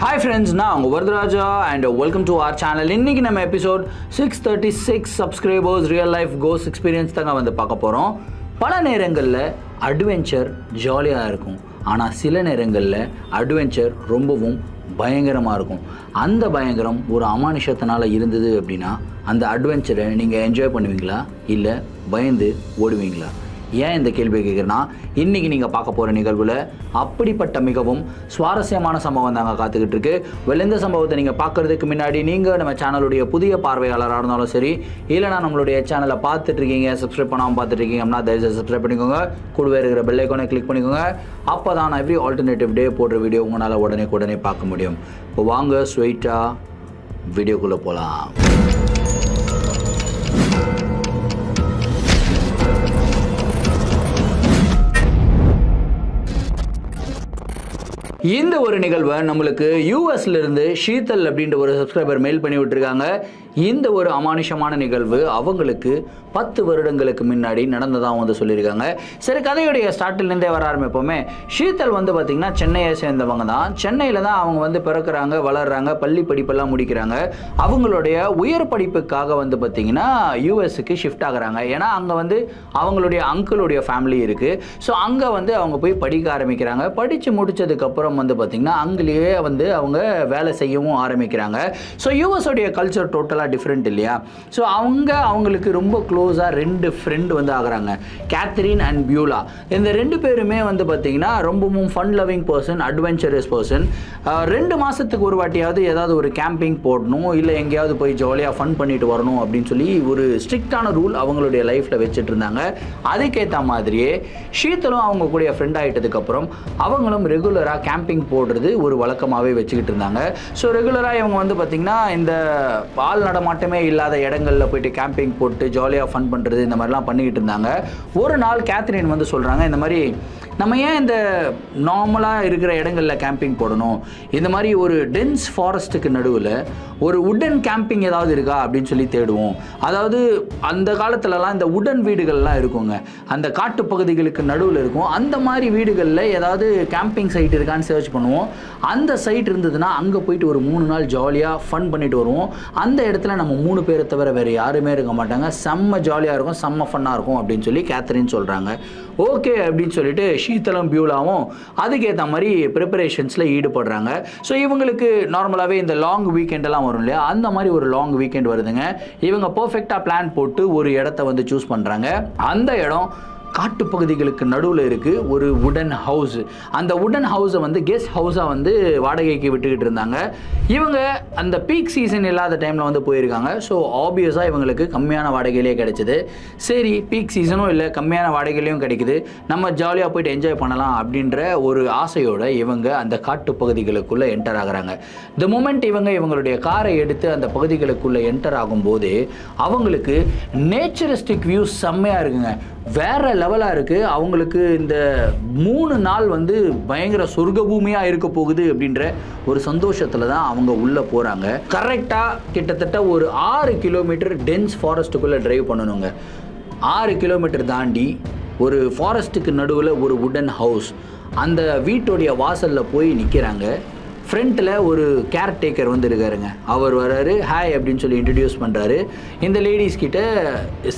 Hi friends, நான் உங்க Varadaraja and welcome to our channel. இன்னைக்கு நம்ம episode 636 subscribers real life ghost experience தாங்க வந்து பார்க்க போறோம். பல நேரங்களில் அட்வென்ச்சர் ஜாலியாக இருக்கும், ஆனால் சில நேரங்களில் அட்வென்ச்சர் ரொம்பவும் பயங்கரமாக இருக்கும். அந்த பயங்கரம் ஒரு அமானுஷத்தினால இருந்தது அப்படின்னா அந்த அட்வென்ச்சரை நீங்கள் என்ஜாய் பண்ணுவீங்களா இல்லை பயந்து ஓடுவீங்களா? ஏன் இந்த கேள்வியை கேட்குறேன்னா, இன்றைக்கி நீங்கள் பார்க்க போகிற நிகழ்வில் அப்படிப்பட்ட மிகவும் சுவாரஸ்யமான சம்பவம் தாங்க காத்துக்கிட்டு இருக்கு. இந்த சம்பவத்தை நீங்கள் பார்க்குறதுக்கு முன்னாடி நீங்கள் நம்ம சேனலுடைய புதிய பார்வையாளராக இருந்தாலும் சரி, இல்லைனா நம்மளுடைய சேனலை பார்த்துட்ருக்கீங்க, சப்ஸ்கிரைப் பண்ணாமல் பார்த்துட்ருக்கீங்க அப்படின்னா தயவுசெய்து சப்ஸ்கிரைப் பண்ணிக்கோங்க. கூடவே இருக்கிற பெல் ஐக்கானை கிளிக் பண்ணிக்கோங்க. அப்போ தான் நான் எவ்ரி ஆல்டர்னேட்டிவ் டே போடுற வீடியோ உங்களால் உடனே பார்க்க முடியும். இப்போ வாங்க ஸ்வீட்டாக வீடியோக்குள்ளே போகலாம். இந்த ஒரு நிகழ்வை நம்மளுக்கு யூஎஸ்லேருந்து ஷீதல் அப்படின்ற ஒரு சப்ஸ்கிரைபர் மெயில் பண்ணி விட்டுருக்காங்க. இந்த ஒரு அமானுஷமான நிகழ்வு அவங்களுக்கு 10 வருடங்களுக்கு முன்னாடி நடந்ததாக வந்து சொல்லியிருக்காங்க. சரி, கதையுடைய ஸ்டார்டிலேருந்தே வர ஆரம்பிப்போமே. ஷீதல் வந்து பார்த்திங்கன்னா சென்னையை சேர்ந்தவங்க தான். சென்னையில் தான் அவங்க வந்து பிறக்கிறாங்க, வளர்கிறாங்க, பள்ளி படிப்பெல்லாம் முடிக்கிறாங்க. அவங்களுடைய உயர் படிப்புக்காக வந்து பார்த்திங்கன்னா யூஎஸ்க்கு ஷிஃப்ட் ஆகுறாங்க. ஏன்னா அங்கே வந்து அவங்களுடைய அங்கிளுடைய ஃபேமிலி இருக்குது. ஸோ அங்கே வந்து அவங்க போய் படிக்க ஆரம்பிக்கிறாங்க. படித்து முடித்ததுக்கப்புறம் வந்து பார்த்திங்கன்னா அங்கேயே வந்து அவங்க வேலை செய்யவும் ஆரம்பிக்கிறாங்க. ஸோ யூஎஸோடைய கல்ச்சர் டோட்டலாக டிஃப்ரெண்ட் இல்லையா? ஸோ அவங்களுக்கு ரொம்ப க்ளோஸாக 2 ஃப்ரெண்டு வந்து ஆகுறாங்க, கேத்ரின் அண்ட் பியூலா. இந்த 2 பேருமே வந்து பார்த்திங்கன்னா ரொம்பவும் fun loving person, adventurous person. 2 மாதத்துக்கு ஒரு வாட்டியாவது ஏதாவது ஒரு கேம்பிங் போடணும், இல்லை எங்கேயாவது போய் ஜாலியாக ஃபன் பண்ணிட்டு வரணும் அப்படின்னு சொல்லி ஒரு ஸ்ட்ரிக்டான ரூல் அவங்களுடைய லைஃப்பில் வச்சுட்டு இருந்தாங்க. அதுக்கேற்ற மாதிரியே ஷீதலும் அவங்க கூடிய ஃப்ரெண்ட் ஆகிட்டதுக்கப்புறம் அவங்களும் ரெகுலராக கேம்பிங் போடுறது ஒரு வழக்கமாகவே வச்சுக்கிட்டு இருந்தாங்க. ஸோ ரெகுலராக இவங்க வந்து பார்த்திங்கன்னா இந்த ஆள் நடமாட்டமே இல்லாத இடங்களில் போயிட்டு கேம்பிங் போட்டு ஜாலியாக ஃபன் பண்ணுறது இந்த மாதிரிலாம் பண்ணிக்கிட்டு இருந்தாங்க. ஒரு நாள் கேத்ரின் வந்து சொல்கிறாங்க, இந்த மாதிரி நம்ம ஏன் இந்த நார்மலாக இருக்கிற இடங்களில் கேம்பிங் போடணும், இந்த மாதிரி ஒரு டென்ஸ் ஃபாரஸ்ட்டுக்கு நடுவில் ஒரு உடன் கேம்பிங் ஏதாவது இருக்கா அப்படின்னு சொல்லி தேடுவோம். அதாவது அந்த காலத்துலலாம் இந்த உடன் வீடுகள்லாம் இருக்குங்க, அந்த காட்டுப்பகுதிகளுக்கு நடுவில் இருக்கும். அந்த மாதிரி வீடுகளில் ஏதாவது கேம்பிங் சைட் இருக்கான்னு சர்ச் பண்ணுவோம். அந்த சைட் இருந்ததுன்னா அங்கே போயிட்டு ஒரு 3 நாள் ஜாலியாக ஃபன் பண்ணிட்டு வருவோம். அந்த இடத்துல நம்ம 3 பேரை தவிர வேறு யாருமே இருக்க மாட்டாங்க, செம்ம ஜாலியாக இருக்கும், செம்ம ஃபன்னாக இருக்கும் அப்படின்னு சொல்லி கேத்ரின் சொல்கிறாங்க. ஓகே அப்படின்னு சொல்லிட்டு ஷீதலும் பியூலாவும் அதுக்கேற்ற மாதிரி ப்ரிப்பரேஷன்ஸில் ஈடுபடுறாங்க. ஸோ இவங்களுக்கு நார்மலாகவே இந்த லாங் வீக்கெண்டெல்லாம் வரும் இல்லையா, அந்த மாதிரி ஒரு லாங் வீக்கெண்ட் வருதுங்க. இவங்க பர்ஃபெக்டாக பிளான் போட்டு ஒரு இடத்த வந்து சூஸ் பண்ணுறாங்க. அந்த இடம் காட்டுப்பகுதிகளுக்கு நடுவில் இருக்குது, ஒரு உடன் ஹவுஸ். அந்த உடன் ஹவுஸை வந்து கெஸ்ட் ஹவுஸாக வந்து வாடகைக்கு விட்டுக்கிட்டு இருந்தாங்க. இவங்க அந்த பீக் சீசன் இல்லாத டைமில் வந்து போயிருக்காங்க. ஸோ ஆப்வியஸாக இவங்களுக்கு கம்மியான வாடகையிலே கிடைச்சிது. சரி, பீக் சீசனும் இல்லை, கம்மியான வாடகையிலையும் கிடைக்குது, நம்ம ஜாலியாக போயிட்டு என்ஜாய் பண்ணலாம் அப்படின்ற ஒரு ஆசையோடு இவங்க அந்த காட்டுப்பகுதிகளுக்குள்ளே என்டர் ஆகுறாங்க. த மொமெண்ட் இவங்களுடைய காரை எடுத்து அந்த பகுதிகளுக்குள்ளே என்டர் ஆகும்போது அவங்களுக்கு நேச்சரிஸ்டிக் வியூஸ் செம்மையாக இருக்குங்க, வேற லெவலாக இருக்குது. அவங்களுக்கு இந்த 3 நாள் வந்து பயங்கர சொர்க்க பூமியாக இருக்க போகுது அப்படின்ற ஒரு சந்தோஷத்தில் தான் அவங்க உள்ளே போகிறாங்க. கரெக்டாக கிட்டத்தட்ட ஒரு 6 கிலோமீட்டர் டென்ஸ் ஃபாரஸ்ட்டுக்குள்ளே டிரைவ் பண்ணணுங்க. 6 கிலோமீட்டர் தாண்டி ஒரு ஃபாரஸ்ட்டுக்கு நடுவில் ஒரு உடன் ஹவுஸ், அந்த வீட்டுடைய வாசலில் போய் நிற்கிறாங்க. ஃப்ரண்ட்டில் ஒரு கேர்டேக்கர் வந்து இருக்காருங்க. அவர் வர்றாரு, ஹாய் அப்படின்னு சொல்லி இன்ட்ரடியூஸ் பண்ணுறாரு. இந்த லேடிஸ் கிட்ட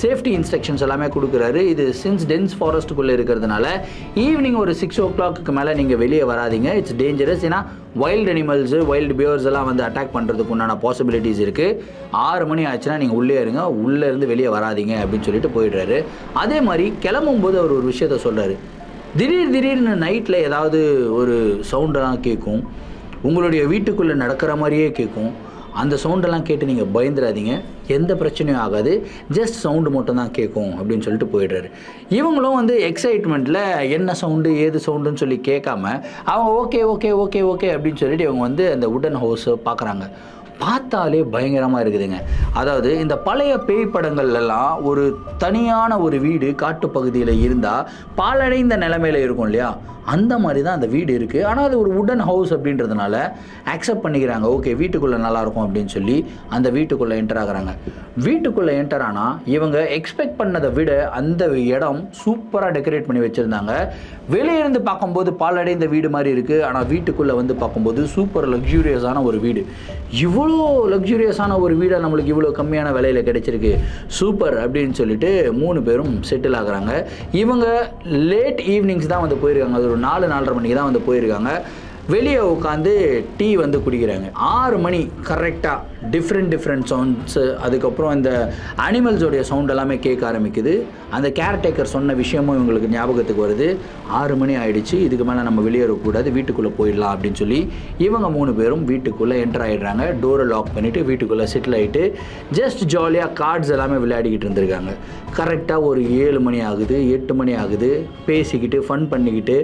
சேஃப்டி இன்ஸ்ட்ரக்ஷன்ஸ் எல்லாமே கொடுக்குறாரு. இது சின்ஸ் டென்ஸ் ஃபாரஸ்ட்டுக்குள்ளே இருக்கிறதுனால ஈவினிங் ஒரு 6 o'clock மேலே நீங்கள் வெளியே வராதிங்க, இட்ஸ் டேஞ்சரஸ். ஏன்னா வைல்டு அனிமல்ஸு, வைல்டு பியர்ஸ் எல்லாம் வந்து அட்டாக் பண்ணுறதுக்கு உண்டான பாசிபிலிட்டிஸ் இருக்குது. 6 மணி ஆச்சுன்னா நீங்கள் உள்ளே இருங்க, உள்ளேருந்து வெளியே வராதிங்க அப்படின்னு சொல்லிட்டு போயிடுறாரு. அதே மாதிரி கிளம்பும்போது அவர் ஒரு விஷயத்த சொல்கிறாரு, திடீர்னு நைட்டில் ஏதாவது ஒரு சவுண்டெல்லாம் கேட்கும், உங்களுடைய வீட்டுக்குள்ளே நடக்கிற மாதிரியே கேட்கும். அந்த சவுண்டெல்லாம் கேட்டு நீங்கள் பயந்துடாதீங்க, எந்த பிரச்சனையும் ஆகாது, ஜஸ்ட் சவுண்டு மட்டும் தான் கேட்கும் அப்படின்னு சொல்லிட்டு போயிடுறாரு. இவங்களும் வந்து எக்ஸைட்மெண்ட்டில் என்ன சவுண்டு ஏது சவுண்டுன்னு சொல்லி கேட்காம அவங்க ஓகே ஓகே ஓகே ஓகே அப்படின்னு சொல்லிட்டு இவங்க வந்து அந்த உடன் ஹவுஸை பார்க்குறாங்க. பார்த்தாலே பயங்கரமாக இருக்குதுங்க. அதாவது இந்த பழைய பேய் படங்கள்லாம் ஒரு தனியான ஒரு வீடு காட்டுப்பகுதியில் இருந்தால் பாழடைந்த நிலைமையில் இருக்கும் இல்லையா, அந்த மாதிரி தான் அந்த வீடு இருக்குது. ஆனால் அது ஒரு வுடன் ஹவுஸ் அப்படின்றதுனால அக்செப்ட் பண்ணிக்கிறாங்க. ஓகே, வீட்டுக்குள்ளே நல்லாயிருக்கும் அப்படின்னு சொல்லி அந்த வீட்டுக்குள்ளே என்டர் ஆகுறாங்க. வீட்டுக்குள்ளே என்டர் ஆனால் இவங்க எக்ஸ்பெக்ட் பண்ணதை விட அந்த இடம் சூப்பராக டெக்கரேட் பண்ணி வச்சுருந்தாங்க. வெளியே இருந்து பார்க்கும்போது பாலடைந்த வீடு மாதிரி இருக்குது, ஆனால் வீட்டுக்குள்ளே வந்து பார்க்கும்போது சூப்பர் லக்ஸூரியஸான ஒரு வீடு. இவ்வளோ லக்ஸூரியஸான ஒரு வீடை நம்மளுக்கு இவ்வளோ கம்மியான விலையில் கிடைச்சிருக்கு, சூப்பர் அப்படின்னு சொல்லிட்டு 3 பேரும் செட்டில் ஆகுறாங்க. இவங்க லேட் ஈவினிங்ஸ் தான் வந்து போயிருக்காங்க. அது ஒரு 4-4:30 மணிக்கு தான் வந்து போயிருக்காங்க. வெளியே உட்காந்து டீ வந்து குடிக்கிறாங்க. 6 மணி கரெக்டாக டிஃப்ரெண்ட் சவுண்ட்ஸு, அதுக்கப்புறம் இந்த அனிமல்ஸோடைய சவுண்ட் எல்லாமே கேட்க ஆரம்பிக்குது. அந்த கேர்டேக்கர் சொன்ன விஷயமும் இவங்களுக்கு ஞாபகத்துக்கு வருது. 6 மணி ஆகிடுச்சு, இதுக்கு மேலே நம்ம வெளியேறக்கூடாது, வீட்டுக்குள்ளே போயிடலாம் அப்படின்னு சொல்லி இவங்க 3 பேரும் வீட்டுக்குள்ளே என்டர் ஆகிடுறாங்க. டோரை லாக் பண்ணிவிட்டு வீட்டுக்குள்ளே செட்டில் ஆகிட்டு ஜஸ்ட் ஜாலியாக கார்ட்ஸ் எல்லாமே விளையாடிக்கிட்டு இருந்திருக்காங்க. கரெக்டாக ஒரு 7 மணி ஆகுது, 8 மணி ஆகுது, பேசிக்கிட்டு ஃபன் பண்ணிக்கிட்டு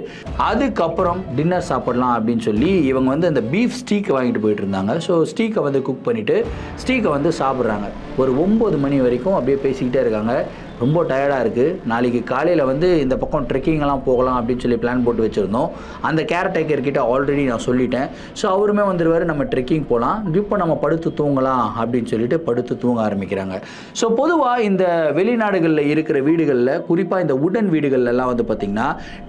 அதுக்கப்புறம் டின்னர் சாப்பிடலாம் அப்படின்னு சொல்லி இவங்க வந்து அந்த பீஃப் ஸ்டீக்கை வாங்கிட்டு போயிட்டு இருந்தாங்க. ஸோ ஸ்டீக்கை வந்து குக் பண்ணிவிட்டு ஸ்டீக்கை வந்து சாப்பிட்றாங்க. ஒரு 9 மணி வரைக்கும் அப்படியே பேசிக்கிட்டே இருக்காங்க. ரொம்ப டயர்டாக இருக்குது. நாளைக்கு காலையில் வந்து இந்த பக்கம் ட்ரெக்கிங்கெல்லாம் போகலாம் அப்படின்னு சொல்லி பிளான் போட்டு வச்சுருந்தோம். அந்த கேர்டேக்கர்கிட்ட ஆல்ரெடி நான் சொல்லிட்டேன். ஸோ அவருமே வந்துடுவார், நம்ம ட்ரெக்கிங் போகலாம், இப்போ நம்ம படுத்து தூங்கலாம் அப்படின்னு சொல்லிட்டு படுத்து தூங்க ஆரம்பிக்கிறாங்க. ஸோ பொதுவாக இந்த வெளிநாடுகளில் இருக்கிற வீடுகளில், குறிப்பாக இந்த வுடன் வீடுகள்லாம் வந்து பார்த்திங்கன்னா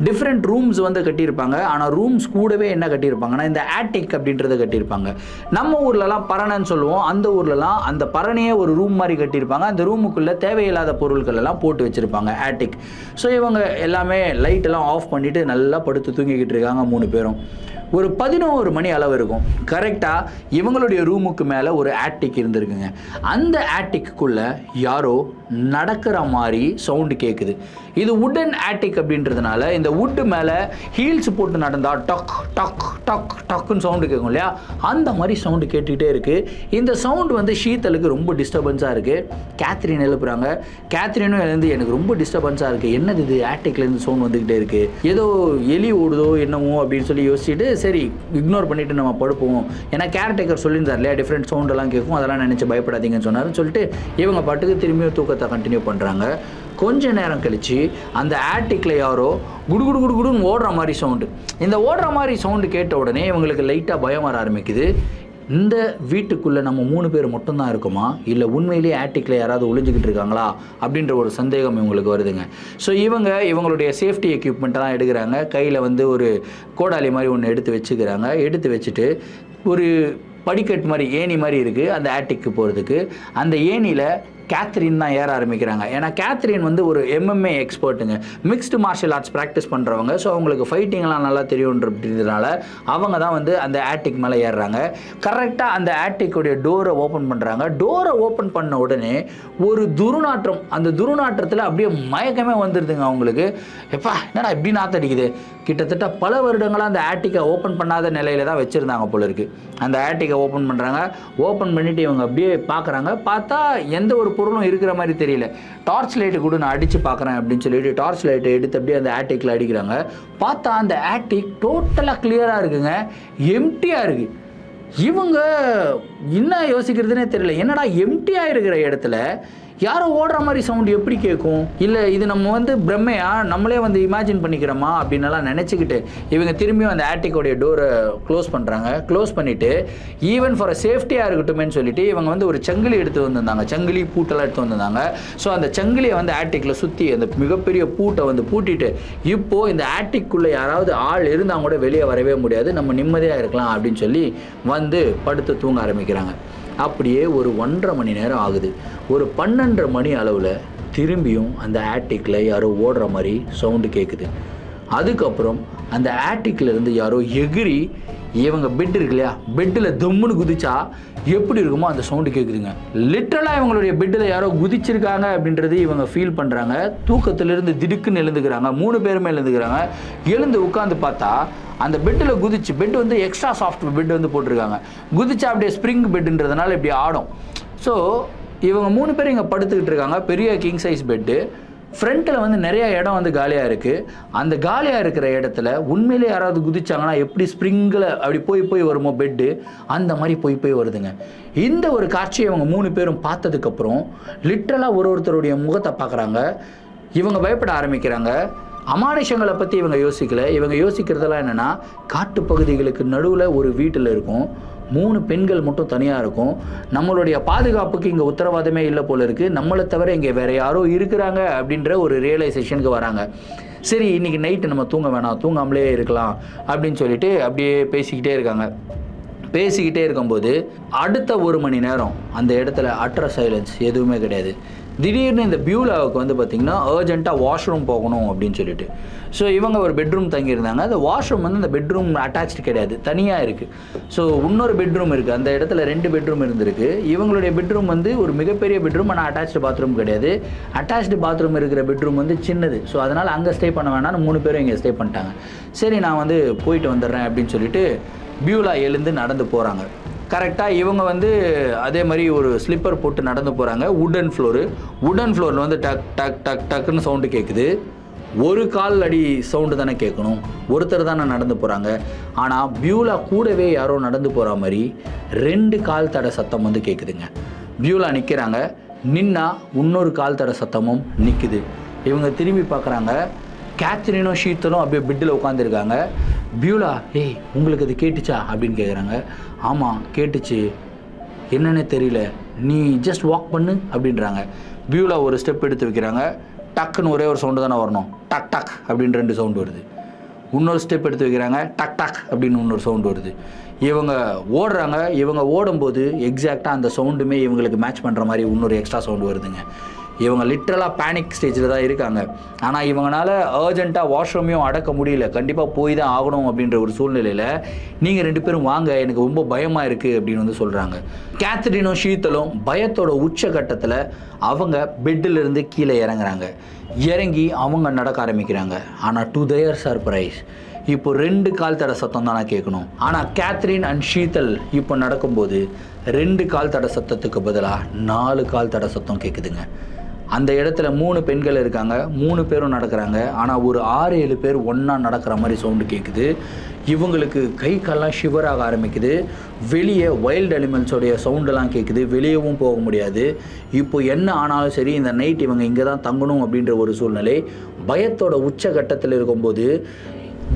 டிஃப்ரெண்ட் ரூம்ஸ் வந்து கட்டியிருப்பாங்க. ஆனால் ரூம்ஸ் கூடவே என்ன கட்டியிருப்பாங்கன்னா இந்த ஆட்டிக் அப்படின்றத கட்டியிருப்பாங்க. நம்ம ஊர்லலாம் பரணைன்னு சொல்லுவோம், அந்த ஊர்லலாம் அந்த பரணையே ஒரு ரூம் மாதிரி கட்டியிருப்பாங்க. அந்த ரூமுக்குள்ளே தேவையில்லாத பொருட்கள் எல்லாம் போட்டு வச்சிருப்பாங்க, ஆட்டிக். ஸோ இவங்க எல்லாமே லைட் எல்லாம் ஆஃப் பண்ணிட்டு நல்லா படுத்து தூங்கிக்கிட்டு இருக்காங்க 3 பேரும். ஒரு 11 மணி அளவு இருக்கும். கரெக்டாக இவங்களுடைய ரூமுக்கு மேலே ஒரு ஆட்டிக் இருந்திருக்குங்க. அந்த ஆட்டிக்குள்ளே யாரோ நடக்கிற மாதிரி சவுண்டு கேட்குது. இது வுடன் ஆட்டிக் அப்படின்றதுனால இந்த வுட்டு மேலே ஹீல்ஸ் போட்டு நடந்தால் டக் டக் டக் டக்குன்னு சவுண்டு கேட்கும் இல்லையா, அந்த மாதிரி சவுண்டு கேட்டுக்கிட்டே இருக்குது. இந்த சவுண்டு வந்து ஷீத்தலுக்கு ரொம்ப டிஸ்டர்பன்ஸாக இருக்குது. கேத்ரின் எழுப்புறாங்க. கேத்ரினும் எழுந்து எனக்கு ரொம்ப டிஸ்டர்பன்ஸாக இருக்குது, என்னது இது ஆட்டிக்லேருந்து சவுண்ட் வந்துக்கிட்டே இருக்குது, ஏதோ எலி ஓடுதோ என்னமோ அப்படின்னு சொல்லி யோசிச்சுட்டு சரி இக்னோர் பண்ணிவிட்டு நம்ம படுப்போம், ஏன்னா கேர்டேக்கர் சொல்லியிருந்தார் இல்லையா டிஃப்ரெண்ட் சவுண்டெல்லாம் கேட்கும், அதெல்லாம் நினச்சி பயப்படாதீங்கன்னு சொன்னார்னு சொல்லிட்டு இவங்க பாட்டுக்கு திரும்பியும் தூக்கத்தை கண்டினியூ பண்ணுறாங்க. கொஞ்ச நேரம் கழித்து அந்த ஆட்டிக்கில் யாரோ குடுகுடு குடுகுடுன்னு ஓடுற மாதிரி சவுண்டு. இந்த ஓடுற மாதிரி சவுண்டு கேட்ட உடனே இவங்களுக்கு லைட்டாக பயம் வர ஆரம்பிக்குது. இந்த வீட்டுக்குள்ளே நம்ம 3 பேர் மட்டும்தான் இருக்குமா, இல்லை உண்மையிலேயே ஆட்டிக்கில் யாராவது ஒளிஞ்சிக்கிட்டு இருக்காங்களா அப்படின்ற ஒரு சந்தேகம் இவங்களுக்கு வருதுங்க. ஸோ இவங்களுடைய சேஃப்டி எக்யூப்மெண்ட்டெல்லாம் எடுக்கிறாங்க. கையில் வந்து ஒரு கோடாலி மாதிரி ஒன்று எடுத்து வச்சுக்கிறாங்க. எடுத்து வச்சுட்டு ஒரு படிக்கட்டு மாதிரி ஏணி மாதிரி இருக்குது அந்த ஆட்டிக்கு போகிறதுக்கு. அந்த ஏணியில் கேத்ரின் தான் ஏற ஆரம்பிக்கிறாங்க. ஏன்னா கேத்ரின் வந்து ஒரு MMA எக்ஸ்பர்ட்டுங்க, மிக்ஸ்டு மார்ஷியல் ஆர்ட்ஸ் ப்ராக்டிஸ் பண்ணுறவங்க. ஸோ அவங்களுக்கு ஃபைட்டிங்லாம் நல்லா தெரியுன்றதுனால அவங்க தான் வந்து அந்த ஆட்டிக் மேலே ஏறுறாங்க. கரெக்டாக அந்த ஆட்டிக்குடைய டோரை ஓப்பன் பண்ணுறாங்க. டோரை ஓப்பன் பண்ண உடனே ஒரு துர்நாற்றம், அந்த துர்நாற்றத்தில் அப்படியே மயக்கமே வந்துடுதுங்க அவங்களுக்கு. எப்பா என்னடா இப்படி நாத்தடிக்குது. கிட்டத்தட்ட பல வருடங்களாக அந்த ஆட்டிக்கை ஓப்பன் பண்ணாத நிலையில தான் வச்சுருந்தாங்க போல இருக்குது. அந்த ஆட்டிக்கை ஓப்பன் பண்ணுறாங்க. ஓப்பன் பண்ணிவிட்டு இவங்க அப்படியே பார்க்குறாங்க. பார்த்தா எந்த ஒரு பொருளும் இருக்கிற மாதிரி தெரியல. டார்ச் லைட்டு கூட நான் அடித்து பார்க்குறேன் அப்படின்னு சொல்லிட்டு டார்ச் லைட்டை எடுத்து அப்படியே அந்த ஆட்டிக்கில் அடிக்கிறாங்க. பார்த்தா அந்த ஆட்டிக் டோட்டலாக கிளியராக இருக்குங்க, எம்டியாக இருக்குது. இவங்க என்ன யோசிக்கிறதுனே தெரியல. என்னடா எம்டியாக இருக்கிற இடத்துல யாரோ ஓடுற மாதிரி சவுண்டு எப்படி கேட்கும், இல்லை இது நம்ம வந்து பிரம்மையா நம்மளே வந்து இமேஜின் பண்ணிக்கிறோமா அப்படின்னலாம் நினச்சிக்கிட்டு இவங்க திரும்பியும் அந்த ஆட்டிக்கோடைய டோரை க்ளோஸ் பண்ணுறாங்க. க்ளோஸ் பண்ணிவிட்டு ஈவன் ஃபார் சேஃப்டியாக இருக்கட்டும்னு சொல்லிட்டு இவங்க வந்து ஒரு சங்கிலி எடுத்து வந்திருந்தாங்க, சங்கிலி பூட்டெல்லாம் எடுத்து வந்திருந்தாங்க. ஸோ அந்த சங்கிலியை வந்து ஆட்டிக்கில் சுற்றி அந்த மிகப்பெரிய பூட்டை வந்து பூட்டிட்டு இப்போது இந்த ஆட்டிக்குள்ளே யாராவது ஆள் இருந்தால் கூட வெளியே வரவே முடியாது, நம்ம நிம்மதியாக இருக்கலாம் அப்படின்னு சொல்லி வந்து படுத்து தூங்க ஆரம்பிக்கிறாங்க. அப்படியே ஒரு 1.5 மணி நேரம் ஆகுது. ஒரு 12 மணி அளவில் திரும்பியும் அந்த ஆட்டிக்கில் யாரோ ஓடுற மாதிரி சவுண்டு கேட்குது. அதுக்கப்புறம் அந்த ஆட்டிக்கில் இருந்து யாரோ எகிரி இவங்க பெட் இருக்கு இல்லையா, பெட்டில் தம்முன்னு குதிச்சா எப்படி இருக்குமோ அந்த சவுண்டு கேட்குதுங்க. லிட்டரலாக இவங்களுடைய பெட்டில் யாரோ குதிச்சிருக்காங்க அப்படின்றது இவங்க ஃபீல் பண்ணுறாங்க. தூக்கத்திலிருந்து திடுக்குன்னு எழுந்துக்கிறாங்க. 3 பேருமே எழுந்துக்கிறாங்க. எழுந்து உட்காந்து பார்த்தா அந்த பெட்டில் குதிச்சு, பெட் வந்து எக்ஸ்ட்ரா சாஃப்ட் பெட் வந்து போட்டிருக்காங்க. குதிச்சா அப்படியே ஸ்ப்ரிங் பெட்டுன்றதுனால இப்படி ஆடும். ஸோ இவங்க 3 பேர் இங்கே படுத்துக்கிட்டு இருக்காங்க. பெரிய கிங் சைஸ் பெட்டு. ஃப்ரண்ட்டில் வந்து நிறைய இடம் வந்து காலியாக இருக்குது. அந்த காலியாக இருக்கிற இடத்துல உண்மையிலே யாராவது குதிச்சாங்கன்னா எப்படி ஸ்ப்ரிங்கில் அப்படி போய் வருமோ பெட்டு, அந்த மாதிரி போய் வருதுங்க. இந்த ஒரு காட்சியை இவங்க 3 பேரும் பார்த்ததுக்கப்புறம் லிட்ரலாக ஒருத்தருடைய முகத்தை பார்க்குறாங்க. இவங்க பயப்பட ஆரம்பிக்கிறாங்க. அமானுஷங்களை பற்றி இவங்க யோசிக்கல. இவங்க யோசிக்கிறதெல்லாம் என்னென்னா, காட்டுப்பகுதிகளுக்கு நடுவில் ஒரு வீட்டில் இருக்கும், 3 பெண்கள் மட்டும் தனியாக இருக்கும். நம்மளுடைய பாதுகாப்புக்கு இங்கே உத்தரவாதமே இல்லை போல இருக்குது, நம்மளை தவிர இங்கே வேறு யாரோ இருக்கிறாங்க அப்படின்ற ஒரு ரியலைசேஷனுக்கு வராங்க. சரி, இன்றைக்கி நைட்டு நம்ம தூங்க வேணாம், தூங்காமலே இருக்கலாம் அப்படின்னு சொல்லிட்டு அப்படியே பேசிக்கிட்டே இருக்காங்க. பேசிக்கிட்டே இருக்கும்போது அடுத்த 1 மணி நேரம் அந்த இடத்துல அட்ர சைலன்ஸ், எதுவுமே கிடையாது. திடீர்னு இந்த பியூலாவுக்கு வந்து பார்த்திங்கன்னா அர்ஜென்ட்டாக வாஷ்ரூம் போகணும் அப்படின்னு சொல்லிட்டு, ஸோ இவங்க ஒரு பெட்ரூம் தங்கியிருந்தாங்க. அந்த வாஷ்ரூம் வந்து அந்த பெட்ரூம் அட்டாச்சு கிடையாது, தனியாக இருக்குது. ஸோ இன்னொரு பெட்ரூம் இருக்குது, அந்த இடத்துல 2 பெட்ரூம் இருந்திருக்கு. இவங்களுடைய பெட்ரூம் வந்து ஒரு மிகப்பெரிய பெட்ரூம், ஆனால் அட்டாச்சு பாத்ரூம் கிடையாது. அட்டாச்சு பாத்ரூம் இருக்கிற பெட்ரூம் வந்து சின்னது. ஸோ அதனால் அங்கே ஸ்டே பண்ண வேணாம்னு 3 பேரும் இங்கே ஸ்டே பண்ணிட்டாங்க. சரி, நான் வந்து போயிட்டு வந்துடுறேன் அப்படின்னு சொல்லிட்டு பியூலா எழுந்து நடந்து போகிறாங்க. கரெக்டாக இவங்க வந்து அதே மாதிரி ஒரு ஸ்லிப்பர் போட்டு நடந்து போகிறாங்க. உடன் ஃப்ளோரில் வந்து டக் டக் டக் டக்குன்னு சவுண்டு கேட்குது. ஒரு கால் அடி சவுண்டு தானே கேட்கணும், ஒருத்தர் தானே நடந்து போகிறாங்க. ஆனால் பியூலா கூடவே யாரோ நடந்து போகிற மாதிரி 2 கால் தட சத்தம் வந்து கேட்குதுங்க. பியூலா நிற்கிறாங்க. நின்னா இன்னொரு கால் தட சத்தமும் நிற்குது. இவங்க திரும்பி பார்க்குறாங்க. கேத்ரினும் ஷீத்தலும் அப்படியே பெட்டில் உட்காந்துருக்காங்க. பியூலா, ஏய் உங்களுக்கு அது கேட்டுச்சா அப்படின்னு கேட்குறாங்க. ஆமாம் கேட்டுச்சு, என்னன்னே தெரியல, நீ ஜஸ்ட் வாக் பண்ணு அப்படின்றாங்க. பியூலா ஒரு ஸ்டெப் எடுத்து வைக்கிறாங்க. டக்குன்னு ஒரே ஒரு சவுண்டு தானே வரணும், டக் டக் அப்படின்னு 2 சவுண்டு வருது. இன்னொரு ஸ்டெப் எடுத்து வைக்கிறாங்க, டக் டக் அப்படின்னு இன்னொரு சவுண்டு வருது. இவங்க ஓடுறாங்க. இவங்க ஓடும்போது எக்ஸாக்டாக அந்த சவுண்டுமே இவங்களுக்கு மேட்ச் பண்ணுற மாதிரி இன்னொரு எக்ஸ்ட்ரா சவுண்டு வருதுங்க. இவங்க லிட்ரலாக பேனிக் ஸ்டேஜில் தான் இருக்காங்க. ஆனால் இவங்களால அர்ஜென்ட்டாக வாஷ்ரூமையும் அடக்க முடியல, கண்டிப்பாக போய் தான் ஆகணும் அப்படின்ற ஒரு சூழ்நிலையில் நீங்கள் 2 பேரும் வாங்க, எனக்கு ரொம்ப பயமாக இருக்குது அப்படின்னு வந்து சொல்கிறாங்க. கேத்ரினும் ஷீத்தலும் பயத்தோட உச்சகட்டத்தில் அவங்க பெட்டிலிருந்து கீழே இறங்குறாங்க. இறங்கி அவங்க நடக்க ஆரம்பிக்கிறாங்க. ஆனால் டு தேர் சர்ப்ரைஸ் இப்போ 2 கால் தட சத்தம் தானே கேட்கணும். ஆனால் கேத்ரின் அண்ட் ஷீத்தல் இப்போ நடக்கும்போது 2 கால் தட சத்தத்துக்கு பதிலாக 4 கால் தட சத்தம் கேட்குதுங்க. அந்த இடத்துல 3 பெண்கள் இருக்காங்க, 3 பேரும் நடக்கிறாங்க. ஆனால் ஒரு 6-7 பேர் ஒன்றா நடக்கிற மாதிரி சவுண்டு கேட்குது. இவங்களுக்கு கை கால்லாம் ஷிவராக ஆரம்பிக்குது. வெளியே வைல்டு அனிமல்ஸோடைய சவுண்டெல்லாம் கேட்குது. வெளியவும் போக முடியாது. இப்போ என்ன ஆனாலும் சரி, இந்த நைட் இவங்க இங்கே தான் தங்கணும் அப்படின்ற ஒரு சூழ்நிலை. பயத்தோட உச்சகட்டத்தில் இருக்கும்போது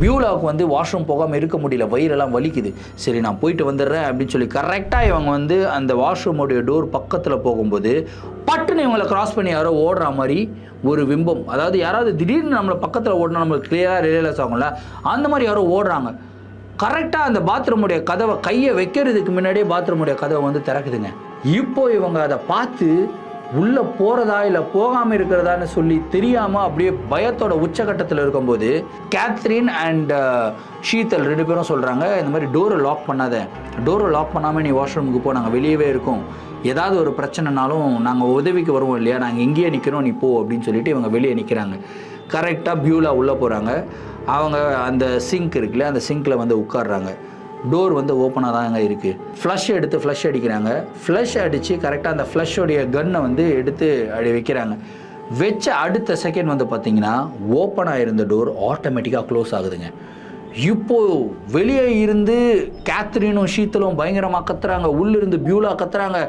பியூலாவுக்கு வந்து வாஷ்ரூம் போகாமல் இருக்க முடியல, வயிறெல்லாம் வலிக்குது. சரி, நான் போயிட்டு வந்துடுறேன் அப்படின்னு சொல்லி கரெக்டாக இவங்க வந்து அந்த வாஷ்ரூமோடைய டோர் பக்கத்தில் போகும்போது பட்டுன்னு இவங்களை கிராஸ் பண்ணி யாரோ ஓடுற மாதிரி ஒரு பிம்பம். அதாவது யாராவது திடீர்னு நம்மளை பக்கத்தில் ஓடினா நம்மளுக்கு கிளியராக ரியலைஸ் ஆகும்ல, அந்த மாதிரி யாரோ ஓடுறாங்க. கரெக்டாக அந்த பாத்ரூமுடைய கதவை கையை வைக்கிறதுக்கு முன்னாடியே பாத்ரூமுடைய கதவை வந்து திறக்குதுங்க. இப்போ இவங்க அதை பார்த்து உள்ளே போகிறதா இல்லை போகாமல் இருக்கிறதான்னு சொல்லி தெரியாமல் அப்படியே பயத்தோட உச்சகட்டத்தில் இருக்கும்போது கேத்ரின் அண்ட் ஷீத்தல் 2 பேரும் சொல்கிறாங்க, இந்த மாதிரி டோரை லாக் பண்ணாத, டோரை லாக் பண்ணாமல் நீ வாஷ்ரூமுக்கு போ, நாங்கள் வெளியவே இருக்கோம், ஏதாவது ஒரு பிரச்சனைனாலும் நாங்கள் உதவிக்கு வருவோம் இல்லையா, நாங்கள் இங்கேயே நிற்கிறோம், நீ போ அப்படின்னு சொல்லிட்டு இவங்க வெளியே நிற்கிறாங்க. கரெக்டாக பியூலா உள்ளே போகிறாங்க. அவங்க அந்த சிங்க் இருக்குல்ல, அந்த சிங்கில் வந்து உட்காடுறாங்க. டோர் வந்து ஓப்பனாக தாங்க இருக்குது. ஃப்ளஷ் எடுத்து ஃப்ளஷ் அடிக்கிறாங்க. ஃப்ளஷ் அடித்து கரெக்டாக அந்த ஃப்ளஷோடைய கன்னை வந்து எடுத்து அப்படி வைக்கிறாங்க. வச்ச அடுத்த செகண்ட் வந்து பார்த்திங்கன்னா ஓப்பனாக இருந்த டோர் ஆட்டோமேட்டிக்காக க்ளோஸ் ஆகுதுங்க. இப்போது வெளியே இருந்து கேத்ரினும் ஷீத்தலும் பயங்கரமாக கத்துறாங்க, உள்ளிருந்து பியூலா கத்துறாங்க.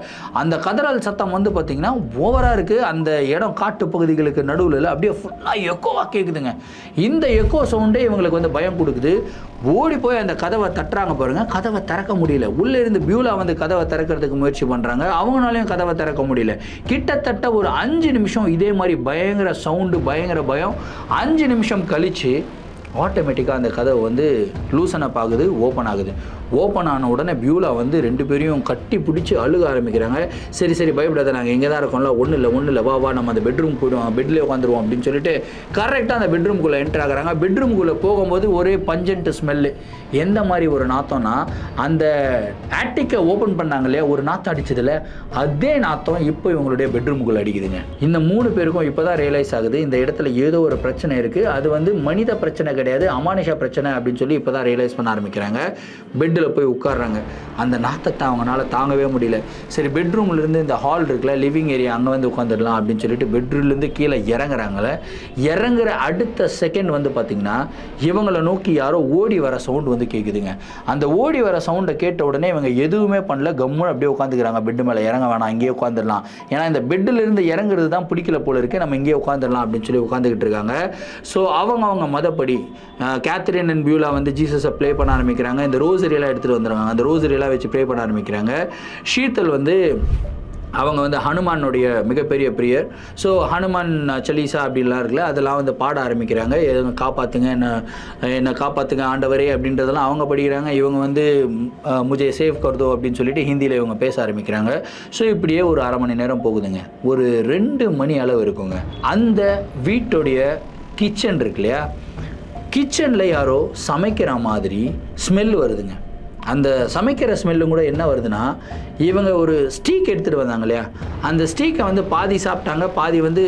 அந்த கதறல் சத்தம் வந்து பார்த்திங்கன்னா ஓவராக இருக்குது. அந்த இடம் காட்டு பகுதிகளுக்கு நடுவில் அப்படியே ஃபுல்லாக எக்கோவாக கேட்குதுங்க. இந்த எக்கோ சவுண்டே இவங்களுக்கு வந்து பயம் கொடுக்குது. ஓடி போய் அந்த கதவை தட்டுறாங்க பாருங்கள், கதவை திறக்க முடியல. உள்ளே இருந்து பியூலா வந்து கதவை திறக்கிறதுக்கு முயற்சி பண்ணுறாங்க, அவங்களாலையும் கதவை திறக்க முடியல. கிட்டத்தட்ட ஒரு 5 நிமிஷம் இதே மாதிரி பயங்கர சவுண்டு, பயங்கர பயம். 5 நிமிஷம் கழித்து ஆட்டோமேட்டிக்காக அந்த கதவை வந்து லூசன் அப் ஆகுது, ஓப்பன் ஆகுது. ஓப்பன் ஆன உடனே பியூலா வந்து 2 பேரையும் கட்டி பிடிச்சி அழுக ஆரம்பிக்கிறாங்க. சரி சரி பயப்படாத, நாங்கள் இங்கே தான் இருக்கோம்ல, ஒன்றும் இல்லை வா வா நம்ம அந்த பெட்ரூம் போய்டுவோம், பெட்லேயே உட்காந்துருவோம் அப்படின்னு சொல்லிட்டு கரெக்டாக அந்த பெட்ரூம்குள்ளே என்ட்ரு ஆகிறாங்க. பெட்ரூம்குள்ளே போகும்போது ஒரே பஞ்சன்ட்டு ஸ்மெல்லு. எந்த மாதிரி ஒரு நாத்தம்னா, அந்த ஆட்டிக்கை ஓப்பன் பண்ணாங்க இல்லையா, ஒரு நாத்தம் அடிச்சதில்ல, அதே நாத்தம் இப்போ இவங்களுடைய பெட்ரூமுக்குள்ளே அடிக்குதுங்க. இந்த 3 பேருக்கும் இப்போ தான் ரியலைஸ் ஆகுது இந்த இடத்துல ஏதோ ஒரு பிரச்சனை இருக்குது. அது வந்து மனித பிரச்சனை கிடையாது, அமானுஷ பிரச்சனை அப்படின்னு சொல்லி இப்போ தான் ரியலைஸ் பண்ண ஆரம்பிக்கிறாங்க. பெட்டில் போய் உட்காடுறாங்க. அந்த நாத்தத்தை அவங்களால தாங்கவே முடியல. சரி, பெட்ரூம்லேருந்து இந்த ஹால் இருக்குல்ல, லிவிங் ஏரியா, அங்கே வந்து உட்காந்துடலாம் அப்படின்னு சொல்லிட்டு பெட்ரூம்லேருந்து கீழே இறங்குறாங்களே. இறங்குற அடுத்த செகண்ட் வந்து பார்த்திங்கன்னா இவங்களை நோக்கி யாரோ ஓடி வர சவுண்ட் வந்து கேட்குதுங்க. அந்த ஓடி வர சவுண்டை கேட்ட உடனே இவங்க எதுவுமே பண்ணல, கம்முன்னு அப்படியே உட்காந்துக்கிறாங்க. பெட்டு மேலே இறங்க வேணாம், இங்கேயே உட்காந்துடலாம், ஏன்னா இந்த பெட்டில் இருந்து இறங்குறது தான் பிடிக்கல போல இருக்கு, நம்ம இங்கேயே உட்காந்துடலாம் அப்படின்னு சொல்லி உட்காந்துக்கிட்டு இருக்காங்க. ஸோ அவங்க மதப்படி கேத்ரின் அண்ட் பியூலா வந்து ஜீசஸை ப்ளே பண்ண ஆரம்பிக்கிறாங்க. இந்த ரோசரியெல்லாம் எடுத்துகிட்டு வந்துடுறாங்க. அந்த ரோசரியெல்லாம் வச்சு ப்ளே பண்ண ஆரம்பிக்கிறாங்க. ஷீத்தல் வந்து அவங்க வந்து ஹனுமானுடைய மிகப்பெரிய பிரியர். ஸோ ஹனுமான் சலீசா அப்படின்லாம் இருக்குல்ல, அதெல்லாம் வந்து பாட ஆரம்பிக்கிறாங்க. காப்பாற்றுங்க, என்னை காப்பாற்றுங்க ஆண்டவரே அப்படின்றதெல்லாம் அவங்க படிக்கிறாங்க. இவங்க வந்து முஜே சேவ் கர்தோ அப்படின்னு சொல்லிட்டு ஹிந்தியில் இவங்க பேச ஆரம்பிக்கிறாங்க. ஸோ இப்படியே ஒரு அரை மணி நேரம் போகுதுங்க. ஒரு 2 மணி அளவு இருக்குங்க. அந்த வீட்டுடைய கிச்சன் இருக்கு இல்லையா, கிச்சனில் யாரோ சமைக்கிற மாதிரி ஸ்மெல் வருதுங்க. அந்த சமைக்கிற ஸ்மெல்லும் கூட என்ன வருதுன்னா, இவங்க ஒரு ஸ்டீக் எடுத்துகிட்டு வந்தாங்க இல்லையா, அந்த ஸ்டீக்கை வந்து பாதி சாப்பிட்டாங்க, பாதி வந்து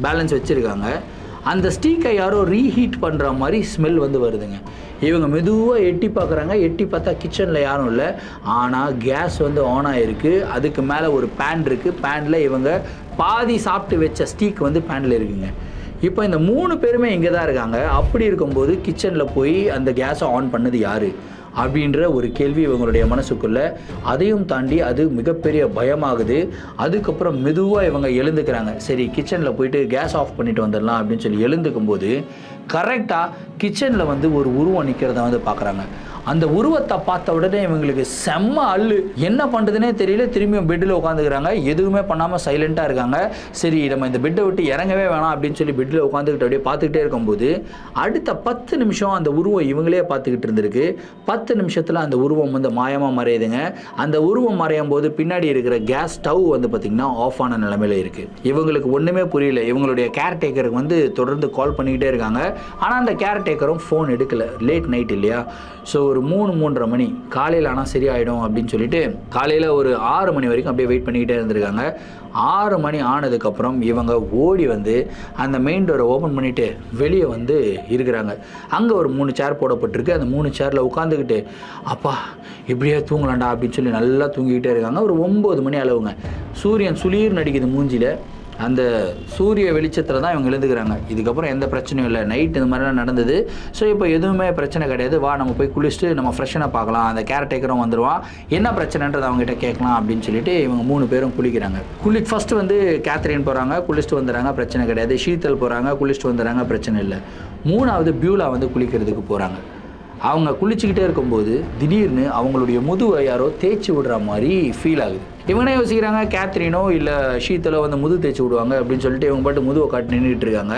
பேலன்ஸ் வச்சுருக்காங்க. அந்த ஸ்டீக்கை யாரோ ரீஹீட் பண்ணுற மாதிரி ஸ்மெல் வந்து வருதுங்க. இவங்க மெதுவாக எட்டி பார்க்குறாங்க. எட்டி பார்த்தா கிச்சனில் யாரும் இல்லை, ஆனால் கேஸ் வந்து ஆன் ஆகிருக்கு. அதுக்கு மேலே ஒரு பேன் இருக்குது. பேனில் இவங்க பாதி சாப்பிட்டு வச்ச ஸ்டீக் வந்து பேனில் இருக்குங்க. இப்போ இந்த 3 பேருமே இங்கே தான் இருக்காங்க. அப்படி இருக்கும்போது கிச்சனில் போய் அந்த கேஸை ஆன் பண்ணது யார் அப்படின்ற ஒரு கேள்வி இவங்களுடைய மனசுக்குள்ளே. அதையும் தாண்டி அது மிகப்பெரிய பயமாகுது. அதுக்கப்புறம் மெதுவாக இவங்க எழுந்துக்கிறாங்க. சரி, கிச்சனில் போயிட்டு கேஸ் ஆஃப் பண்ணிட்டு வந்துடலாம் அப்படின்னு சொல்லி எழுந்துக்கும் போது கரெக்டாக கிச்சனில் வந்து ஒரு உருவம் நிற்கிறத வந்து பார்க்குறாங்க. அந்த உருவத்தை பார்த்த உடனே இவங்களுக்கு செம்ம அள்ளு, என்ன பண்ணுறதுனே தெரியல. திரும்பியும் பெட்டில் உட்காந்துக்கிறாங்க, எதுவுமே பண்ணாமல் சைலண்ட்டாக இருக்காங்க. சரி, நம்ம இந்த பெட்டை விட்டு இறங்கவே வேணாம் அப்படின்னு சொல்லி பெட்டில் உட்காந்துக்கிட்டு அப்படியே பார்த்துக்கிட்டே இருக்கும்போது அடுத்த 10 நிமிஷம் அந்த உருவம் இவங்களே பார்த்துக்கிட்டு இருந்திருக்கு. 10 நிமிஷத்தில் அந்த உருவம் வந்து மாயமாக மறையுதுங்க. அந்த உருவம் மறையும் போது பின்னாடி இருக்கிற கேஸ் ஸ்டவ் வந்து பார்த்திங்கன்னா ஆஃப் ஆன நிலைமையில் இருக்குது. இவங்களுக்கு ஒன்றுமே புரியல. இவங்களுடைய கேர்டேக்கருக்கு வந்து தொடர்ந்து கால் பண்ணிக்கிட்டே இருக்காங்க. ஆனால் அந்த கேர்டேக்கரும் ஃபோன் எடுக்கலை. லேட் நைட் இல்லையா, ஸோ ஒரு 3-3:30 மணி காலையில் ஆனால் சரியாயிடும் அப்படின்னு சொல்லிட்டு காலையில் ஒரு 6 மணி வரைக்கும் அப்படியே வெயிட் பண்ணிக்கிட்டே இருந்திருக்காங்க. 6 மணி ஆனதுக்கப்புறம் இவங்க ஓடி வந்து அந்த மெயின் டோரை ஓப்பன் பண்ணிவிட்டு வெளியே வந்து இருக்கிறாங்க. அங்கே ஒரு 3 சேர் போடப்பட்டிருக்கு. அந்த 3 சேரில் உட்காந்துக்கிட்டு அப்பா இப்படியே தூங்கலாண்டா அப்படின்னு சொல்லி நல்லா தூங்கிக்கிட்டே இருக்காங்க. ஒரு 9 மணி அளவுங்க. சூரியன் சுளீர் நடிக்குது மூஞ்சியில். அந்த சூரிய வெளிச்சத்தில் தான் இவங்க எழுந்துக்கிறாங்க. இதுக்கப்புறம் எந்த பிரச்சனையும் இல்லை. நைட் இந்த மாதிரிலாம் நடந்தது. ஸோ இப்போ எதுவுமே பிரச்சனை கிடையாது, வா நம்ம போய் குளிச்சுட்டு நம்ம ஃப்ரெஷ்ஷனாக பார்க்கலாம், அந்த கேர்டேக்கரும் வந்துடுவான், என்ன பிரச்சனைன்றது அவங்ககிட்ட கேட்கலாம் அப்படின்னு சொல்லிட்டு இவங்க 3 பேரும் குளிக்கிறாங்க. ஃபஸ்ட்டு வந்து கேத்ரின் போகிறாங்க, குளிச்சுட்டு வந்துடுறாங்க, பிரச்சனை கிடையாது. ஷீத்தல் போகிறாங்க, குளிச்சுட்டு வந்துடுறாங்க, பிரச்சனை இல்லை. 3வது பியூலா வந்து குளிக்கிறதுக்கு போகிறாங்க. அவங்க குளிச்சுக்கிட்டே இருக்கும்போது திடீர்னு அவங்களுடைய முதுவை யாரோ தேய்ச்சி விடுற மாதிரி ஃபீல் ஆகுது. இவங்க யோசிக்கிறாங்க, கேத்ரினோ இல்லை ஷீத்தலோ வந்து முது தேய்ச்சி விடுவாங்க அப்படின்னு சொல்லிட்டு இவங்க பாட்டு முதுவை காட்டி நின்றுட்டு இருக்காங்க.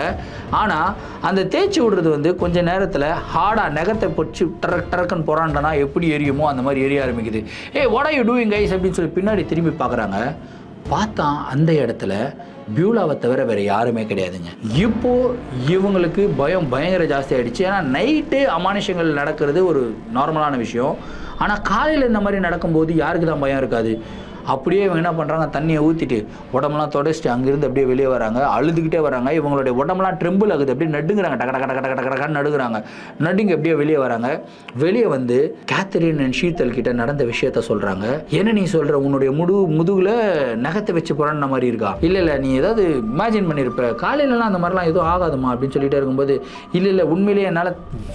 ஆனால் அந்த தேய்ச்சி விடுறது வந்து கொஞ்சம் நேரத்தில் ஹார்டாக நகத்தை பொச்சு டரக்குன்னு போகிறான்டனா எப்படி எரியுமோ அந்த மாதிரி எரிய ஆரம்பிக்குது. What are you doing guys அப்படின்னு சொல்லி பின்னாடி திரும்பி பார்க்குறாங்க. பார்த்தா அந்த இடத்துல பியூலாவை தவிர வேறு யாருமே கிடையாதுங்க. இப்போது இவங்களுக்கு பயங்கர ஜாஸ்தி ஆகிடுச்சு. ஏன்னா நைட்டு அமானுஷங்கள் நடக்கிறது ஒரு நார்மலான விஷயம். ஆனால் காலையில் இந்த மாதிரி நடக்கும்போது யாருக்கு தான் பயம் இருக்காது. அப்படியே இவங்க என்ன பண்ணுறாங்க, தண்ணியை ஊற்றிட்டு உடம்புலாம் தொடச்சிட்டு அங்கேருந்து அப்படியே வெளியே வராங்க. அழுதுகிட்டே வராங்க. இவங்களுடைய உடம்புலாம் ட்ரெம்பிள் ஆகுது. அப்படியே நடுங்குறாங்க, டக்கடக்கடக்கடக்கடக்கடன்னு நடுங்குறாங்க. நடுங்க அப்படியே வெளியே வராங்க. வெளியே வந்து கேத்ரின் அண்ட் ஷீத்தல் கிட்ட நடந்த விஷயத்த சொல்கிறாங்க. என்ன நீ சொல்கிற, உன்னுடைய முதுகில் நகத்தை வச்சு போகிறான்னு மாதிரி இருக்கா? இல்லை நீ ஏதாவது இமேஜின் பண்ணியிருப்ப, காலையிலலாம் அந்த மாதிரிலாம் எதுவும் ஆகாதுமா அப்படின்னு சொல்லிட்டு இருக்கும்போது இல்லை உண்மையிலேயே என்னால்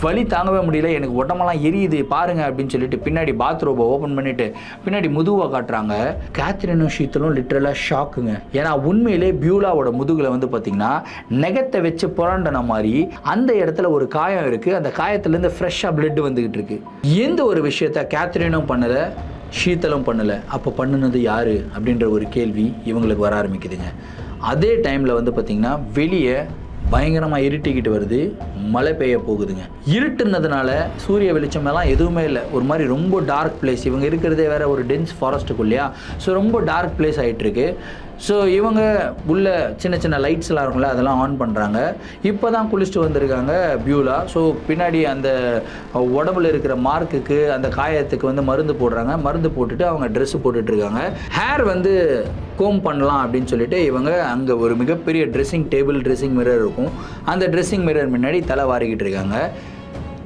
வலி தாங்கவே முடியல, எனக்கு உடம்பெல்லாம் எரியுது பாருங்க அப்படின்னு சொல்லிட்டு பின்னாடி பாத்ரூமை ஓப்பன் பண்ணிவிட்டு பின்னாடி முதுவை காட்டுறாங்க. கேத்ரினும் ஷீத்தலும் லிட்டரலாக ஷாக்குங்க. ஏன்னா உண்மையிலே பியூலாவோட முதுகில் வந்து பார்த்தீங்கன்னா நெகத்தை வச்சு புரண்டன மாதிரி அந்த இடத்துல ஒரு காயம் இருக்குது. அந்த காயத்துலேருந்து ஃப்ரெஷ்ஷாக பிளட் வந்துக்கிட்டு இருக்கு. எந்த ஒரு விஷயத்த கேத்ரினும் பண்ணலை, ஷீத்தலும் பண்ணலை. அப்போ பண்ணுனது யார் அப்படின்ற ஒரு கேள்வி இவங்களுக்கு வர ஆரம்பிக்குதுங்க. அதே டைமில் வந்து பார்த்திங்கன்னா வெளியே பயங்கரமாக இருட்டிக்கிட்டு வருது, மழை பெய்ய போகுதுங்க. இருட்டுனதுனால சூரிய வெளிச்சம் எல்லாம் எதுவுமே இல்லை. ஒரு மாதிரி ரொம்ப டார்க் பிளேஸ். இவங்க இருக்கிறதே வேற ஒரு டென்ஸ் ஃபாரஸ்ட்டுக்குள்ளையா. ஸோ ரொம்ப டார்க் பிளேஸ் ஆகிட்டுருக்கு. ஸோ இவங்க உள்ள சின்ன லைட்ஸ்லாம் இருக்கும்ல, அதெல்லாம் ஆன் பண்ணுறாங்க. இப்போ தான் குளிச்சுட்டு வந்திருக்காங்க பியூலா. ஸோ பின்னாடி அந்த உடம்புல இருக்கிற மார்க்குக்கு அந்த காயத்துக்கு வந்து மருந்து போடுறாங்க. மருந்து போட்டுட்டு அவங்க ட்ரெஸ்ஸு போட்டுட்ருக்காங்க. ஹேர் வந்து கோம் பண்ணலாம் அப்படின்னு சொல்லிட்டு இவங்க அங்கே ஒரு மிகப்பெரிய ட்ரெஸ்ஸிங் டேபிள், ட்ரெஸ்ஸிங் மிரர் இருக்கும். அந்த ட்ரெஸ்ஸிங் மிரர் முன்னாடி தலை வாரிக்கிட்டு இருக்காங்க.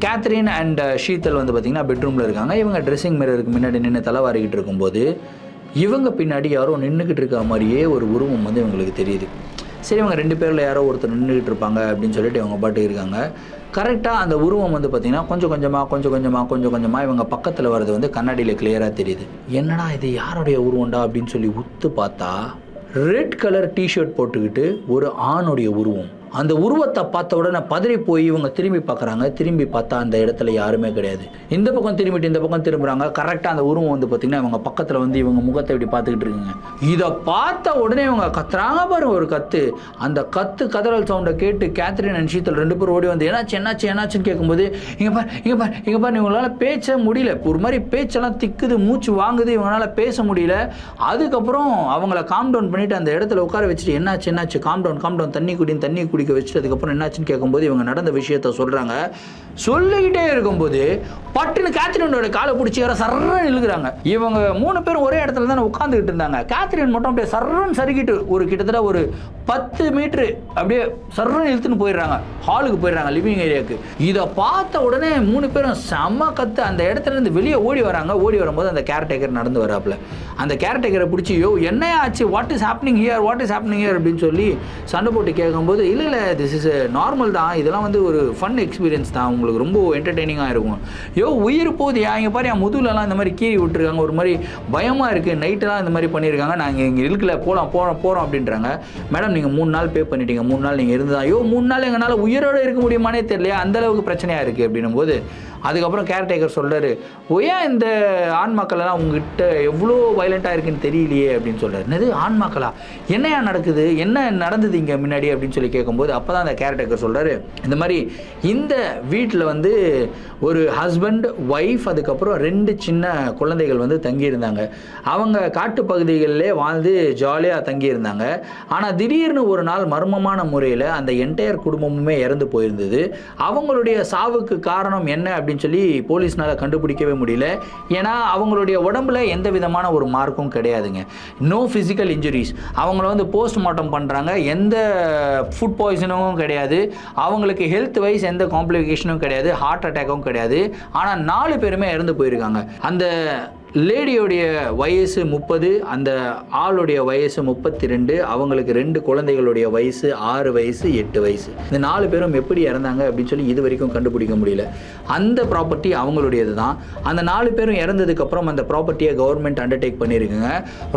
கேத்ரின் அண்ட் ஷீதல் வந்து பார்த்திங்கன்னா பெட்ரூமில் இருக்காங்க. இவங்க ட்ரெஸ்ஸிங் மிரருக்கு முன்னாடி நின்று தலைவாரிக்கிட்டு இருக்கும்போது இவங்க பின்னாடி யாரோ நின்றுக்கிட்டு இருக்க மாதிரியே ஒரு உருவம் வந்து இவங்களுக்கு தெரியுது. சரி, இவங்க 2 பேரில் யாரோ ஒருத்தர் நின்றுக்கிட்டு இருப்பாங்க அப்படின்னு சொல்லிட்டு இவங்க பாட்டுக்கு இருக்காங்க. கரெக்டாக அந்த உருவம் வந்து பார்த்திங்கன்னா கொஞ்சம் கொஞ்சமாக இவங்க பக்கத்தில் வர்றது வந்து கண்ணாடியில் கிளியராக தெரியுது. என்னடா இது யாருடைய உருவம்டா அப்படின்னு சொல்லி உத்து பார்த்தா ரெட் கலர் டிஷர்ட் போட்டுக்கிட்டு ஒரு ஆணுடைய உருவம். அந்த உருவத்தை பார்த்த உடனே பதறி போய் இவங்க திரும்பி பார்க்குறாங்க. திரும்பி பார்த்தா அந்த இடத்துல யாருமே கிடையாது. இந்த பக்கம் திரும்பிட்டு இந்த பக்கம் திரும்புகிறாங்க. கரெக்டாக அந்த உருவம் வந்து பார்த்திங்கன்னா இவங்க பக்கத்தில் வந்து இவங்க முகத்தை இப்படி பார்த்துக்கிட்டு இருக்குங்க. இதை பார்த்த உடனே இவங்க கத்துறாங்க பாருங்க, ஒரு கத்து. அந்த கதறல் சவுண்டை கேட்டு கேத்ரின் அண்ட் ஷீதல் 2 பேரும் ஓடி வந்து என்னாச்சுன்னு கேட்கும்போது இங்கே பாரு இவங்களால பேச முடியல. ஒரு மாதிரி பேச்செல்லாம் திக்குது, மூச்சு வாங்குது, இவங்களால பேச முடியல. அதுக்கப்புறம் அவங்கள காம் டவுன் பண்ணிட்டு அந்த இடத்துல உட்கார வச்சுட்டு என்னாச்சு காம் டவுன் தண்ணி குடிக்க வச்சுட்டு அதுக்கப்புறம் என்னாச்சுன்னு கேட்கும்போது இவங்க நடந்த விஷயத்த சொல்றாங்க. சொல்லிக்கிட்டே இருக்கும்போது பட்டுன்னு கேத்ரினோட காலை பிடிச்சி யார சர்றன்னு இழுக்கிறாங்க. இவங்க 3 பேரும் ஒரே இடத்துல தான் உட்காந்துக்கிட்டு இருந்தாங்க. கேத்ரின் மட்டும் அப்படியே சர்றன்னு சறுக்கிட்டு ஒரு கிட்டத்தட்ட ஒரு 10 மீட்டர் அப்படியே சர்றன்னு இழுத்துன்னு போயிடுறாங்க. ஹாலுக்கு போயிடுறாங்க, லிவிங் ஏரியாவுக்கு. இதை பார்த்த உடனே 3 பேரும் செம்ம கத்து அந்த இடத்துல இருந்து வெளியே ஓடி வராங்க. ஓடி வரும்போது அந்த கேர்டேக்கர் நடந்து வராப்புல. அந்த கேர்டேக்கரை பிடிச்சி என்ன ஆச்சு, வாட் இஸ் ஹேப்பனிங் ஹியர் அப்படின்னு சொல்லி சண்டை போட்டு கேட்கும்போது இல்லை திஸ் இஸ் நார்மல் தான், இதெல்லாம் வந்து ஒரு ஃபன் எக்ஸ்பீரியன்ஸ் தான், உங்களுக்கு ரொம்ப என்டர்டெய்னிங்காக இருக்கும். உயிர் போகுது இங்கே பாரு, என் முதுகுலலாம் இந்த மாதிரி கீறி விட்டுருக்காங்க, ஒரு மாதிரி பயமாக இருக்குது, நைட்டெல்லாம் இந்த மாதிரி பண்ணியிருக்காங்க, நாங்கள் இங்கே இருக்கல போகிறோம் அப்படின்றாங்க. மேடம் நீங்கள் 3 நாள் பே பண்ணிட்டீங்க, 3 நாள் நீங்கள் இருந்தா 3 நாள் எங்களால் உயிரோடு இருக்க முடியுமானே தெரியலையா, அந்தளவுக்கு பிரச்சனையாக இருக்குது அப்படின்னும் போது அதுக்கப்புறம் கேர்டேக்கர் சொல்கிறாரு, ஏன் இந்த ஆண்மக்கள்லாம் உங்ககிட்ட எவ்வளோ வயலண்ட்டாக இருக்குன்னு தெரியலையே அப்படின்னு சொல்கிறார். என்னது ஆண்மக்களா, என்னையா நடக்குது, என்ன நடந்தது இங்கே முன்னாடி அப்படின்னு சொல்லி கேட்கும்போது அப்போ தான் அந்த கேர்டேக்கர் சொல்கிறாரு, இந்த மாதிரி இந்த வீட்டில் வந்து ஒரு ஹஸ்பண்ட் ஒய்ஃப் அதுக்கப்புறம் 2 சின்ன குழந்தைகள் வந்து தங்கியிருந்தாங்க. அவங்க காட்டுப்பகுதிகளிலே வாழ்ந்து ஜாலியாக தங்கியிருந்தாங்க. ஆனால் திடீர்னு ஒரு நாள் மர்மமான முறையில் அந்த என்டையர் குடும்பமுமே இறந்து போயிருந்தது. அவங்களுடைய சாவுக்கு காரணம் என்ன அப்படின்னு சொல்லி போலீஸ்னால கண்டுபிடிக்கவே முடியல. ஏன்னா அவங்களுடைய உடம்புல எந்த விதமான ஒரு மார்க்கும் கிடையாதுங்க, நோ பிசிக்கல் இன்ஜுரிஸ். அவங்கள வந்து போஸ்ட்மார்ட்டம் பண்ணுறாங்க, எந்த ஃபுட் பாய்சனும் கிடையாது, அவங்களுக்கு ஹெல்த் வைஸ் எந்த காம்ப்ளிகேஷனும் கிடையாது, ஹார்ட் அட்டாக்கும் கிடையாது. ஆனால் 4 பேருமே இறந்து போயிருக்காங்க. அந்த லேடியோடைய வயசு 30, அந்த ஆளுடைய வயசு 32, அவங்களுக்கு 2 குழந்தைகளுடைய வயசு 6 வயசு 8 வயசு. இந்த 4 பேரும் எப்படி இறந்தாங்க அப்படின்னு சொல்லி இது வரைக்கும் கண்டுபிடிக்க முடியல. அந்த ப்ராப்பர்ட்டி அவங்களுடையது தான். அந்த 4 பேரும் இறந்ததுக்கப்புறம் அந்த ப்ராப்பர்ட்டியை கவர்மெண்ட் அண்டர்டேக் பண்ணியிருக்குங்க.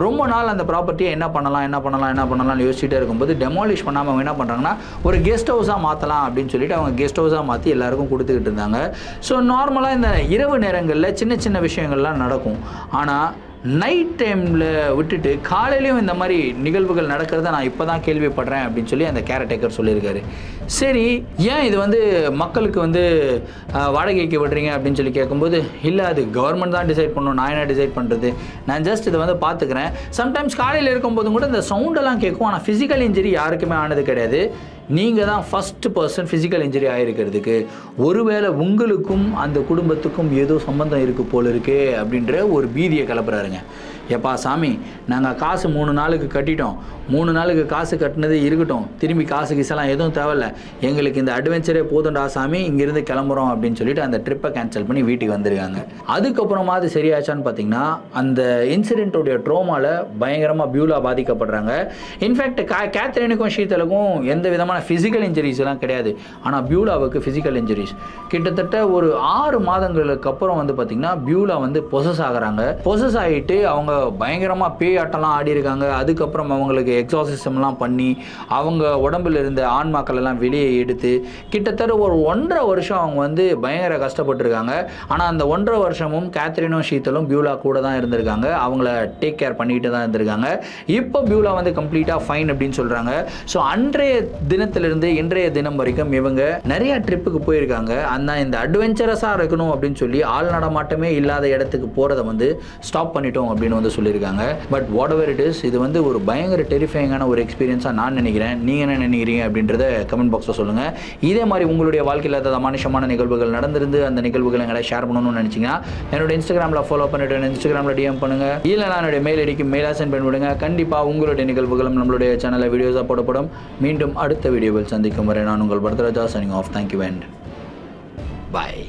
ரொம்ப நாள் அந்த ப்ராப்பர்ட்டியை என்ன பண்ணலாம்னு யோசிச்சுட்டே இருக்கும்போது டெமாலிஷ் பண்ணாமல் அவங்க என்ன பண்ணுறாங்கன்னா ஒரு கெஸ்ட் ஹவுஸாக மாற்றலாம் அப்படின்னு சொல்லிட்டு அவங்க கெஸ்ட் ஹவுஸாக மாற்றி எல்லாருக்கும் கொடுத்துக்கிட்டு இருந்தாங்க. ஸோ நார்மலாக இந்த இரவு நேரங்களில் சின்ன சின்ன விஷயங்கள்லாம் நடக்கும். ஆனால் நைட் டைமில் விட்டுட்டு காலையிலையும் இந்த மாதிரி நிகழ்வுகள் நடக்கிறத நான் இப்போ தான் கேள்விப்படுறேன் அப்படின்னு சொல்லி அந்த கேர்டேக்கர் சொல்லியிருக்காரு. சரி, ஏன் இது வந்து மக்களுக்கு வந்து வாடகைக்கு விடுறீங்க அப்படின்னு சொல்லி கேட்கும்போது இல்லை, அது கவர்மெண்ட் தான் டிசைட் பண்ணணும், நான் என்ன டிசைட் பண்ணுறது, நான் ஜஸ்ட் இதை வந்து பார்த்துக்கிறேன். சம்டைம்ஸ் காலையில் இருக்கும்போதும் கூட இந்த சவுண்டெல்லாம் கேட்கும். ஆனால் ஃபிசிக்கல் இன்ஜுரி யாருக்குமே ஆனது கிடையாது. நீங்கள் தான் ஃபஸ்ட் பர்சன் ஃபிசிக்கல் இன்ஜுரி ஆகிருக்கிறதுக்கு. ஒருவேளை உங்களுக்கும் அந்த குடும்பத்துக்கும் ஏதோ சம்பந்தம் இருக்குது போல இருக்கே அப்படின்ற ஒரு பீதியை கிளப்புறாருங்க. எப்பா சாமி, நாங்கள் காசு 3 நாளுக்கு கட்டிட்டோம், 3 நாளுக்கு காசு கட்டினது இருக்கட்டும், திரும்பி காசு கீசெல்லாம் எதுவும் தேவையில்ல, எங்களுக்கு இந்த அட்வென்ச்சரே போதும்டா சாமி, இங்கேருந்து கிளம்புறோம் அப்படின்னு சொல்லிட்டு அந்த ட்ரிப்பை கேன்சல் பண்ணி வீட்டுக்கு வந்துருக்காங்க. அதுக்கப்புறமா அது சரியாச்சான்னு பார்த்தீங்கன்னா அந்த இன்சிடென்ட்டோடைய ட்ரோமாவில் பயங்கரமாக பியூலா பாதிக்கப்படுறாங்க. இன்ஃபேக்ட் கேத்ரினுக்கும் ஷீதலுக்கும் எந்த விதமான ஃபிசிக்கல் இன்ஜுரிஸ் எல்லாம் கிடையாது. ஆனால் பியூலாவுக்கு ஃபிசிக்கல் இன்ஜுரிஸ். கிட்டத்தட்ட ஒரு 6 மாதங்களுக்கு அப்புறம் வந்து பார்த்தீங்கன்னா பியூலா வந்து பொசஸ் ஆகிறாங்க. பொசஸ் ஆகிட்டு அவங்க பயங்கரமாக பேயாட்டம்லாம் ஆடி இருக்காங்க. அதுக்கப்புறம் அவங்களுக்கு எக்ஸாசிசம்லாம் பண்ணி அவங்க உடம்புல இருந்த ஆன்மாக்கள் எல்லாம் வெளியே எடுத்து கிட்டத்தட்ட ஒரு 1.5 வருஷம் அவங்க வந்து பயங்கர கஷ்டப்பட்டுருக்காங்க. ஆனால் அந்த 1.5 வருஷமும் கேத்ரினும் ஷீதலும் பியூலா கூட தான் இருந்திருக்காங்க. அவங்கள டேக் கேர் பண்ணிக்கிட்டு தான் இருந்திருக்காங்க. இப்போ பியூலா வந்து கம்ப்ளீட்டாக ஃபைன் அப்படின்னு சொல்கிறாங்க. ஸோ அன்றைய தினத்திலிருந்து இன்றைய தினம் வரைக்கும் இவங்க நிறைய ட்ரிப்புக்கு போயிருக்காங்க. ஆனால் இந்த அட்வென்ச்சரஸாக இருக்கணும் அப்படின்னு சொல்லி ஆள் நடமாட்டமே இல்லாத இடத்துக்கு போகிறத வந்து ஸ்டாப் பண்ணிட்டோம் அப்படின்னு வந்து சொல்லியிருக்காங்க. But what ever it is, இது வந்து ஒரு பயங்கர டெரிஃபைங்கான ஒரு எக்ஸ்பீரியன்ஸாக நான் நினைக்கிறேன். நீங்கள் என்ன நினைக்கிறீங்க அப்படின்றத கமெண்ட் பாக்ஸில் சொல்லுங்கள். இதே மாதிரி உங்களுடைய வாழ்க்கையில் ஏதாவது அமானுஷமான நிகழ்வுகள் நடந்திருந்து அந்த நிகழ்வுகளை எங்களை ஷேர் பண்ணணும்னு நினச்சிங்கன்னா என்னோட இன்ஸ்டாகிராமில் ஃபாலோ பண்ணிவிட்டு இன்ஸ்டாகிராமில் டிஎம் பண்ணுங்கள். இல்லை நான் என்னுடைய மெயில் ஐடிக்கு மெயிலாக சென்ட் பண்ணி விடுங்க. கண்டிப்பாக உங்களுடைய நிகழ்வுகளும் நம்மளுடைய சேனலில் வீடியோஸாக போடப்படும். மீண்டும் அடுத்த வீடியோவில் சந்திக்கும் வரை நான் உங்கள் Bharathraja signing off. Thank you and bye.